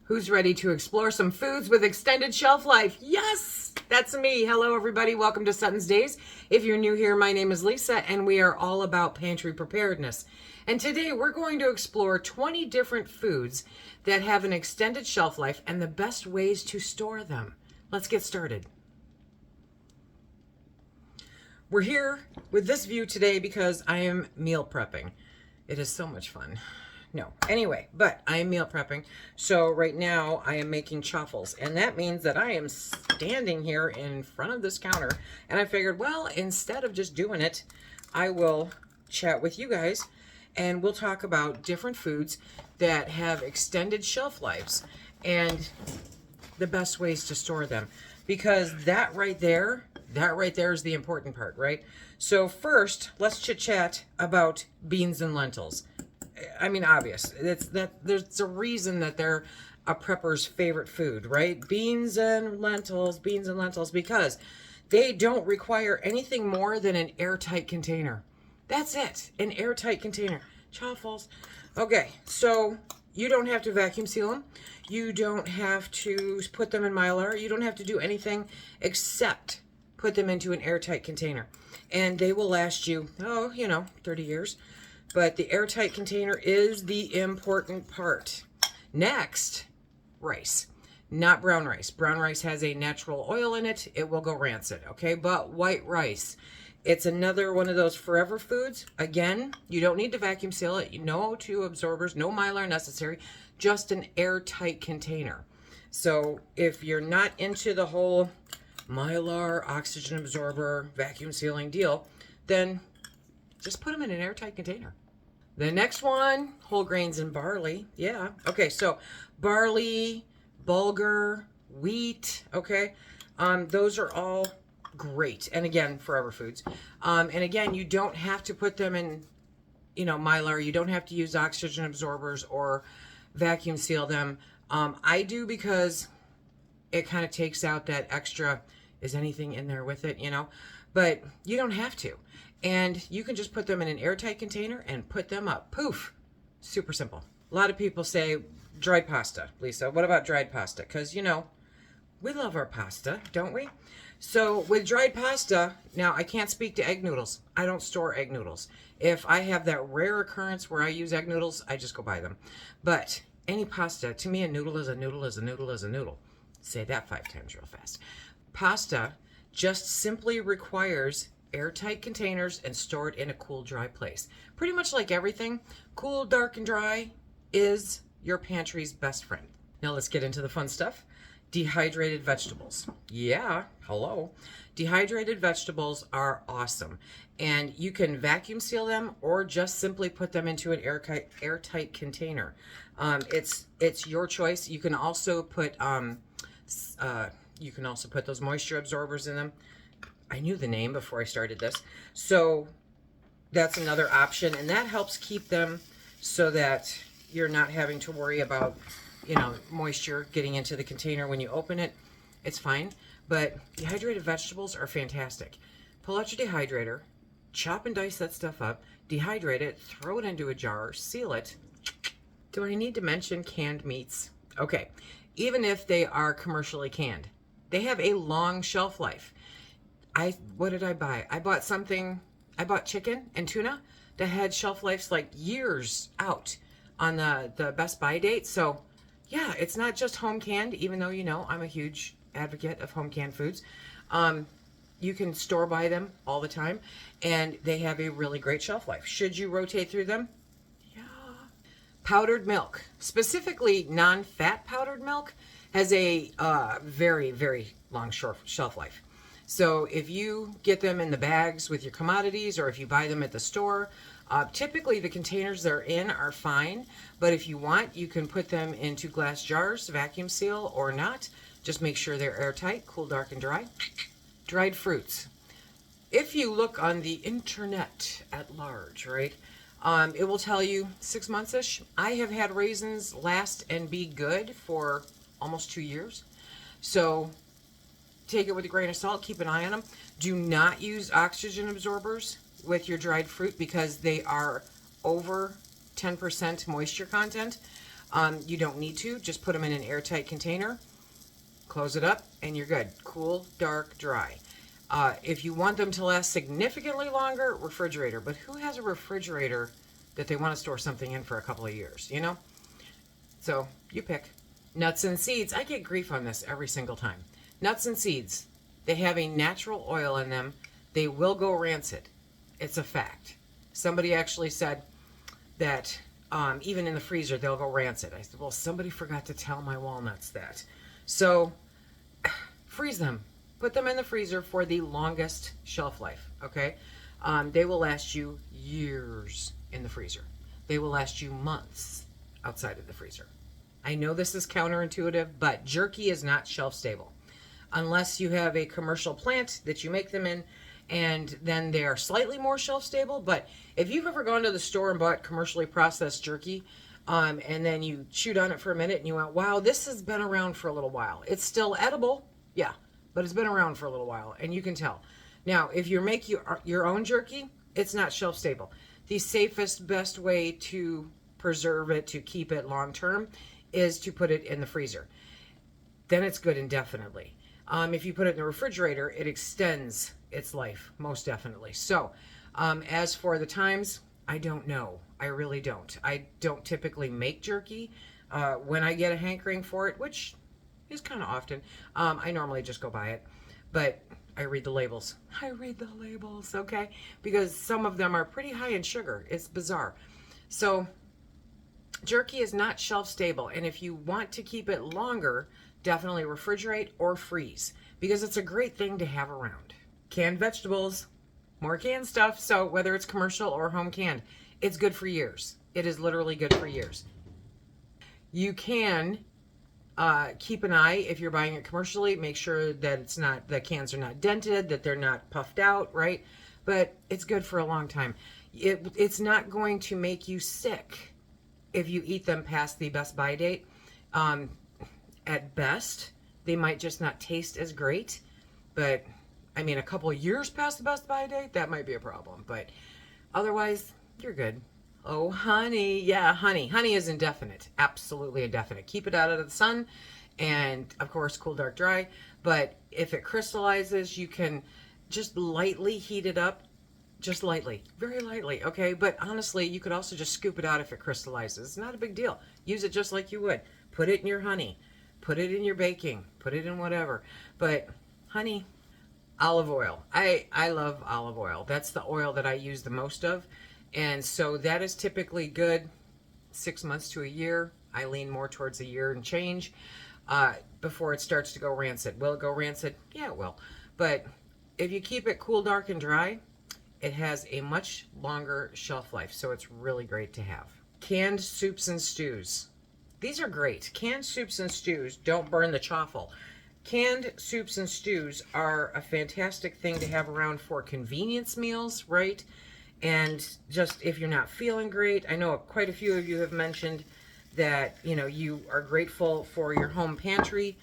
Who's ready to explore some foods with extended shelf life? Yes, that's me. Hello, everybody. Welcome to SuttonsDaze. If you're new here, my name is Lisa, and we are all about pantry preparedness. And today we're going to explore 20 different foods that have an extended shelf life and the best ways to store them. Let's get started. We're here with this view today because I am meal prepping. It is so much fun. No, anyway, but I am meal prepping. So right now I am making chaffles, and that means that I am standing here in front of this counter, and I figured, well, instead of just doing it, I will chat with you guys and we'll talk about different foods that have extended shelf lives and the best ways to store them, because that right there is the important part, right? So first, let's chit chat about beans and lentils. I mean, obvious. There's a reason that they're a prepper's favorite food, right? Beans and lentils, because they don't require anything more than an airtight container. That's it, an airtight container. Chaffles. Okay, so you don't have to vacuum seal them. You don't have to put them in Mylar. You don't have to do anything except put them into an airtight container. And they will last you, 30 years. But the airtight container is the important part. Next, rice. Not brown rice. Brown rice has a natural oil in it. It will go rancid, okay? But white rice, it's another one of those forever foods. Again, you don't need to vacuum seal it. No two absorbers, no Mylar necessary, just an airtight container. So if you're not into the whole Mylar, oxygen absorber, vacuum sealing deal, then just put them in an airtight container. The next one, whole grains and barley. Yeah. Okay, so barley, bulgur, wheat, okay? Those are all great. And again, forever foods. And again, you don't have to put them in, Mylar. You don't have to use oxygen absorbers or vacuum seal them. I do because it kind of takes out that extra, is anything in there with it, But you don't have to. And you can just put them in an airtight container and put them up. Poof. Super simple. A lot of people say dried pasta. Lisa, what about dried pasta? Because, we love our pasta, don't we? So with dried pasta, now I can't speak to egg noodles. I don't store egg noodles. If I have that rare occurrence where I use egg noodles, I just go buy them. But any pasta, to me, a noodle is a noodle is a noodle is a noodle. Say that 5 times real fast. Pasta just simply requires airtight containers and stored in a cool, dry place. Pretty much like everything, cool, dark, and dry is your pantry's best friend. Now let's get into the fun stuff. Dehydrated vegetables. Yeah, hello. Dehydrated vegetables are awesome. And you can vacuum seal them or just simply put them into an airtight container. It's your choice. You can also put those moisture absorbers in them. I knew the name before I started this. So that's another option, and that helps keep them so that you're not having to worry about, moisture getting into the container when you open it. It's fine, but dehydrated vegetables are fantastic. Pull out your dehydrator, chop and dice that stuff up, dehydrate it, throw it into a jar, seal it. Do I need to mention canned meats? Okay, even if they are commercially canned, they have a long shelf life. What did I buy? I bought chicken and tuna that had shelf lives like years out on the Best Buy date. So yeah, it's not just home canned, even though, I'm a huge advocate of home canned foods. You can store buy them all the time, and they have a really great shelf life. Should you rotate through them? Yeah. Powdered milk, specifically non-fat powdered milk, has a very, very long shelf life. So if you get them in the bags with your commodities, or if you buy them at the store, typically the containers they're in are fine. But if you want, you can put them into glass jars, vacuum seal or not. Just make sure they're airtight, cool, dark, and dry. Dried fruits. If you look on the internet at large, right, it will tell you 6 months-ish. I have had raisins last and be good for almost 2 years. So take it with a grain of salt. Keep an eye on them. Do not use oxygen absorbers with your dried fruit because they are over 10% moisture content. You don't need to. Just put them in an airtight container, close it up, and you're good. Cool, dark, dry. If you want them to last significantly longer, refrigerator. But who has a refrigerator that they want to store something in for a couple of years, you know? So you pick. Nuts and seeds. I get grief on this every single time. Nuts and seeds. They have a natural oil in them. They will go rancid. It's a fact. Somebody actually said that even in the freezer, they'll go rancid. I said, well, somebody forgot to tell my walnuts that. So freeze them. Put them in the freezer for the longest shelf life, okay? They will last you years in the freezer. They will last you months outside of the freezer. I know this is counterintuitive, but jerky is not shelf stable. Unless you have a commercial plant that you make them in, and then they are slightly more shelf stable. But if you've ever gone to the store and bought commercially processed jerky, and then you chewed on it for a minute and you went, wow, this has been around for a little while. It's still edible, yeah, but it's been around for a little while, and you can tell. Now, if you make your own jerky, it's not shelf stable. The safest, best way to preserve it, to keep it long term, is to put it in the freezer. Then it's good indefinitely. If you put it in the refrigerator, it extends its life, most definitely. So, as for the times, I don't know. I really don't. I don't typically make jerky. When I get a hankering for it, which is kind of often, I normally just go buy it. But I read the labels. I read the labels, okay? Because some of them are pretty high in sugar. It's bizarre. So, jerky is not shelf stable, and if you want to keep it longer, definitely refrigerate or freeze, because it's a great thing to have around. Canned vegetables, more canned stuff, so whether it's commercial or home canned, it's good for years. It is literally good for years. You can keep an eye if you're buying it commercially, make sure that the cans are not dented, that they're not puffed out, right? But it's good for a long time. It's not going to make you sick if you eat them past the best by date. At best, they might just not taste as great, but I mean, a couple of years past the best by date, that might be a problem, but otherwise, you're good. Oh, honey. Yeah, honey. Honey is indefinite. Absolutely indefinite. Keep it out of the sun, and of course, cool, dark, dry. But if it crystallizes, you can just lightly heat it up. Just lightly, very lightly, okay? But honestly, you could also just scoop it out if it crystallizes. It's not a big deal. Use it just like you would. Put it in your honey. Put it in your baking. Put it in whatever. But honey, olive oil. I love olive oil. That's the oil that I use the most of. And so that is typically good 6 months to a year. I lean more towards a year and change before it starts to go rancid. Will it go rancid? Yeah, it will. But if you keep it cool, dark, and dry, it has a much longer shelf life, so it's really great to have. Canned soups and stews. These are great. Canned soups and stews don't burn the chaffle. Canned soups and stews are a fantastic thing to have around for convenience meals, right? And just if you're not feeling great, I know quite a few of you have mentioned that, you know, you are grateful for your home pantry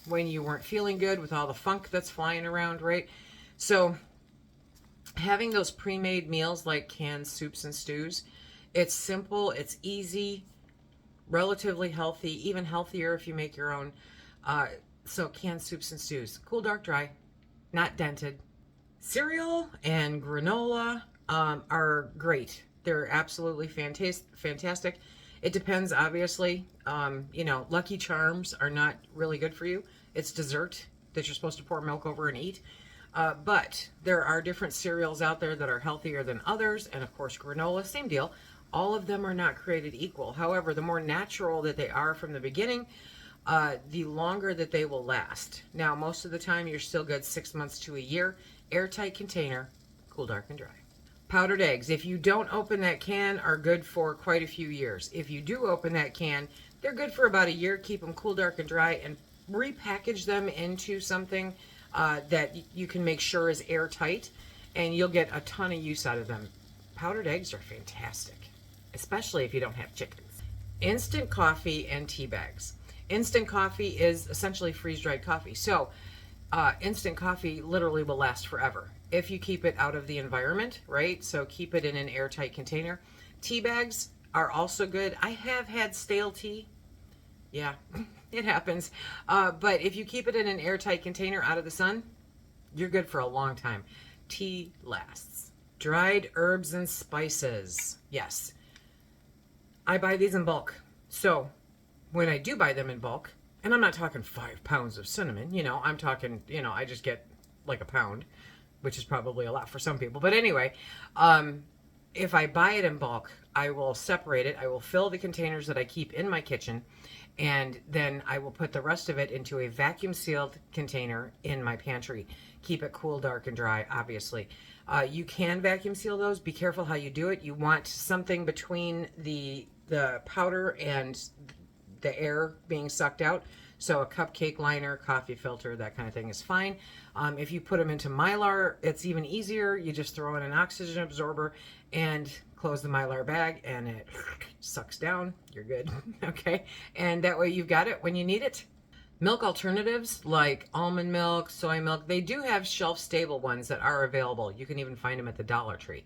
when you weren't feeling good with all the funk that's flying around, right? So having those pre-made meals like canned soups and stews, it's simple, it's easy, relatively healthy, even healthier if you make your own. So canned soups and stews, cool, dark, dry, not dented. Cereal and granola are great. They're absolutely fantastic. It depends, obviously. You know, Lucky Charms are not really good for you. It's dessert that you're supposed to pour milk over and eat. But there are different cereals out there that are healthier than others. And of course, granola, same deal. All of them are not created equal. However, the more natural that they are from the beginning, the longer that they will last. Now, most of the time, you're still good 6 months to a year. Airtight container, cool, dark, and dry. Powdered eggs, if you don't open that can, are good for quite a few years. If you do open that can, they're good for about a year. Keep them cool, dark, and dry, and repackage them into something that you can make sure is airtight, and you'll get a ton of use out of them. Powdered eggs are fantastic, especially if you don't have chickens. Instant coffee and tea bags. Instant coffee is essentially freeze-dried coffee. So instant coffee literally will last forever if you keep it out of the environment, right? So keep it in an airtight container. Tea bags, are also good. I have had stale tea. Yeah, it happens. But if you keep it in an airtight container out of the sun, you're good for a long time. Tea lasts. Dried herbs and spices. Yes. I buy these in bulk. So when I do buy them in bulk, and I'm not talking 5 pounds of cinnamon, I'm talking, I just get like a pound, which is probably a lot for some people. But anyway, if I buy it in bulk, I will separate it. I will fill the containers that I keep in my kitchen, and then I will put the rest of it into a vacuum sealed container in my pantry. Keep it cool, dark, and dry, obviously. You can vacuum seal those. Be careful how you do it. You want something between the powder and the air being sucked out. So a cupcake liner, coffee filter, that kind of thing is fine. If you put them into Mylar, it's even easier. You just throw in an oxygen absorber and close the Mylar bag, and it sucks down. You're good. Okay. And that way you've got it when you need it. Milk alternatives like almond milk, soy milk, they do have shelf-stable ones that are available. You can even find them at the Dollar Tree.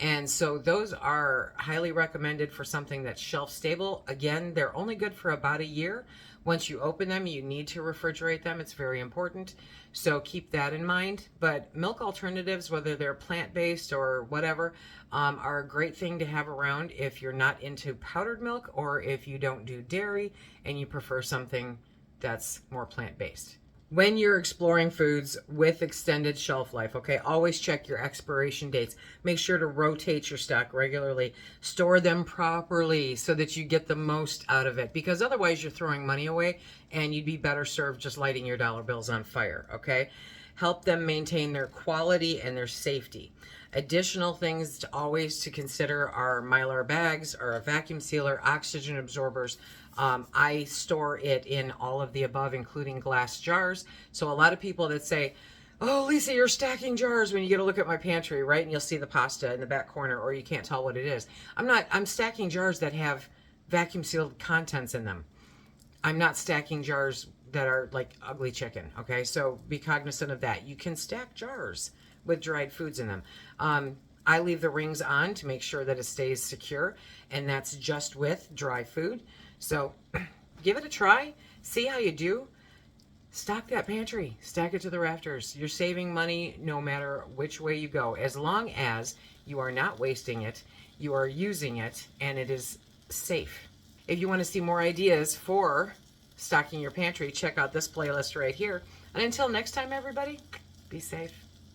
And so those are highly recommended for something that's shelf-stable. Again, they're only good for about a year. Once you open them, you need to refrigerate them. It's very important. So keep that in mind. But milk alternatives, whether they're plant-based or whatever, are a great thing to have around if you're not into powdered milk, or if you don't do dairy and you prefer something that's more plant-based. When you're exploring foods with extended shelf life, okay, always check your expiration dates. Make sure to rotate your stock regularly. Store them properly so that you get the most out of it, because otherwise you're throwing money away and you'd be better served just lighting your dollar bills on fire, okay? Help them maintain their quality and their safety. Additional things to consider are Mylar bags, or a vacuum sealer, oxygen absorbers. I store it in all of the above, including glass jars. So a lot of people that say, oh, Lisa, you're stacking jars, when you get a look at my pantry, right? And you'll see the pasta in the back corner, or you can't tell what it is. I'm stacking jars that have vacuum sealed contents in them. I'm not stacking jars that are like ugly chicken, okay? So be cognizant of that. You can stack jars with dried foods in them. I leave the rings on to make sure that it stays secure, and that's just with dry food. So give it a try. See how you do. Stock that pantry. Stack it to the rafters. You're saving money no matter which way you go. As long as you are not wasting it, you are using it, and it is safe. If you want to see more ideas for stocking your pantry, check out this playlist right here. And until next time, everybody, be safe.